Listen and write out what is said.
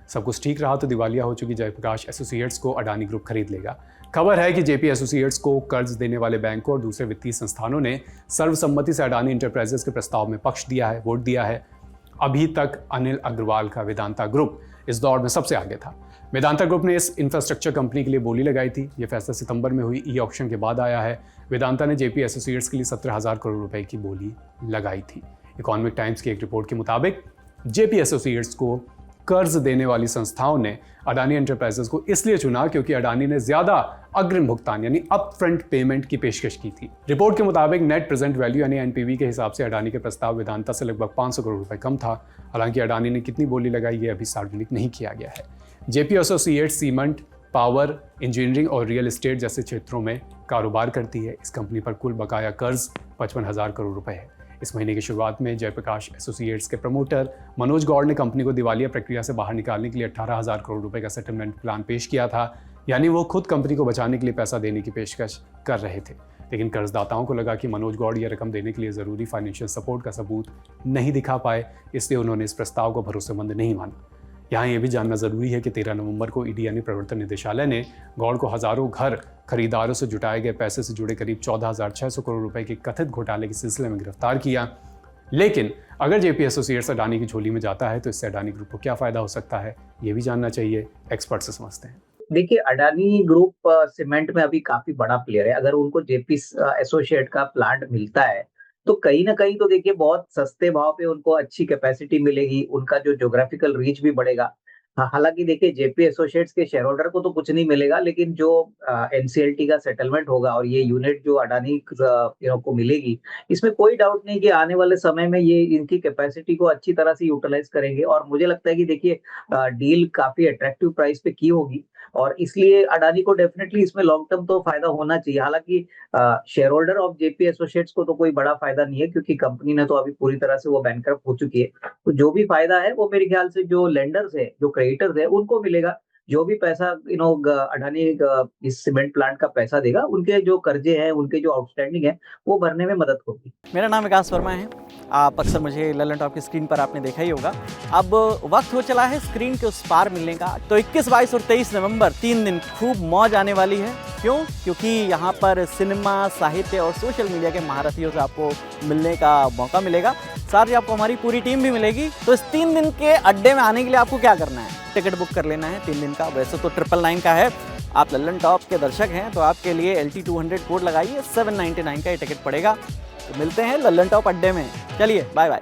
सब कुछ ठीक रहा तो दिवालिया हो चुकी जयप्रकाश एसोसिएट्स को अडानी ग्रुप खरीद लेगा। खबर है कि जेपी एसोसिएट्स को कर्ज देने वाले बैंकों और दूसरे वित्तीय संस्थानों ने सर्वसम्मति से अडानी इंटरप्राइजेस के प्रस्ताव में पक्ष दिया है, वोट दिया है। अभी तक अनिल अग्रवाल का वेदांता ग्रुप इस दौड़ में सबसे आगे था। वेदांता ग्रुप ने इस इंफ्रास्ट्रक्चर कंपनी के लिए बोली लगाई थी। यह फैसला सितंबर में हुई ई ऑक्शन के बाद आया है। वेदांता ने जेपी एसोसिएट्स के लिए 17,000 करोड़ रुपए की बोली लगाई थी। इकोनॉमिक टाइम्स की एक रिपोर्ट के मुताबिक जेपी एसोसिएट्स को कर्ज देने वाली संस्थाओं ने अडानी एंटरप्राइजेस को इसलिए चुना क्योंकि अडानी ने ज्यादा अग्रिम भुगतान यानी अपफ्रंट पेमेंट की पेशकश की थी। रिपोर्ट के मुताबिक नेट प्रेजेंट वैल्यू यानी एनपीवी के हिसाब से अडानी के प्रस्ताव वेदांता से लगभग 500 करोड़ रुपए कम था। हालांकि अडानी ने कितनी बोली लगाई ये अभी सार्वजनिक नहीं किया गया है। JP associates cement, power, engineering और रियल एस्टेट जैसे क्षेत्रों में कारोबार करती है। इस कंपनी पर कुल बकाया कर्ज 55,000 करोड़ रुपए है। इस महीने की शुरुआत में जयप्रकाश एसोसिएट्स के प्रमोटर मनोज गौड़ ने कंपनी को दिवालिया प्रक्रिया से बाहर निकालने के लिए 18,000 करोड़ रुपए का सेटलमेंट प्लान पेश किया था। यानी वो खुद कंपनी को बचाने के लिए पैसा देने की पेशकश कर रहे थे। लेकिन कर्जदाताओं को लगा कि मनोज गौड़ यह रकम देने के लिए ज़रूरी फाइनेंशियल सपोर्ट का सबूत नहीं दिखा पाए, इसलिए उन्होंने इस प्रस्ताव को भरोसेमंद नहीं माना। यहाँ ये भी जानना जरूरी है कि 13 नवंबर को ईडी यानी प्रवर्तन निदेशालय ने गौड़ को हजारों घर खरीदारों से जुटाए गए पैसे से जुड़े करीब 14,600 करोड़ रुपए के कथित घोटाले के सिलसिले में गिरफ्तार किया। लेकिन अगर जेपी एसोसिएट्स अडानी की झोली में जाता है तो इससे अडानी ग्रुप को क्या फायदा हो सकता है, ये भी जानना चाहिए। एक्सपर्ट से समझते हैं। देखिए, अडानी ग्रुप सीमेंट में अभी काफी बड़ा प्लेयर है। अगर उनको जेपी एसोसिएट का प्लांट मिलता है तो कहीं ना कहीं तो देखिए बहुत सस्ते भाव पे उनको अच्छी कैपेसिटी मिलेगी, उनका जो ज्योग्राफिकल रीच भी बढ़ेगा। हालांकि देखिए जेपी एसोसिएट्स के शेयर होल्डर को तो कुछ नहीं मिलेगा, लेकिन जो एनसीएलटी का सेटलमेंट होगा और ये यूनिट जो अडानी को मिलेगी, इसमें कोई डाउट नहीं कि आने वाले समय में ये इनकी कैपेसिटी को अच्छी तरह से यूटिलाइज करेंगे। और मुझे लगता है कि देखिए डील काफी अट्रैक्टिव प्राइस पे की होगी और इसलिए अडानी को डेफिनेटली इसमें लॉन्ग टर्म तो फायदा होना चाहिए। हालांकि share holder of JP associates को तो कोई बड़ा फायदा नहीं है क्योंकि कंपनी ने तो अभी पूरी तरह से वो बैंकरप्ट हो चुकी है। तो जो भी फायदा है वो मेरे ख्याल से जो लेंडर्स है, जो क्रेडिटर्स है, उनको मिलेगा। जो भी पैसा अडानी इस सीमेंट प्लांट का पैसा देगा, उनके जो कर्जे हैं, उनके जो आउटस्टैंडिंग है, वो भरने में मदद होगी। मेरा नाम विकास वर्मा है। आप अक्सर मुझे लल्लन टॉप की स्क्रीन पर आपने देखा ही होगा। अब वक्त हो चला है स्क्रीन के उस पार मिलने का। तो 21, 22 और 23 नवंबर 3 दिन खूब मौज आने वाली है। क्यों? क्योंकि यहाँ पर सिनेमा, साहित्य और सोशल मीडिया के महारथियों से आपको मिलने का मौका मिलेगा। साथ ही आपको हमारी पूरी टीम भी मिलेगी। तो इस 3 दिन के अड्डे में आने के लिए आपको क्या करना है? टिकट बुक कर लेना है 3 दिन का। वैसे तो 999 का है। आप लल्लन टॉप के दर्शक हैं तो आपके लिए LT200 कोड लगाइए, 799 का ये टिकट पड़ेगा। तो मिलते हैं लल्लन टॉप अड्डे में। चलिए, बाय बाय।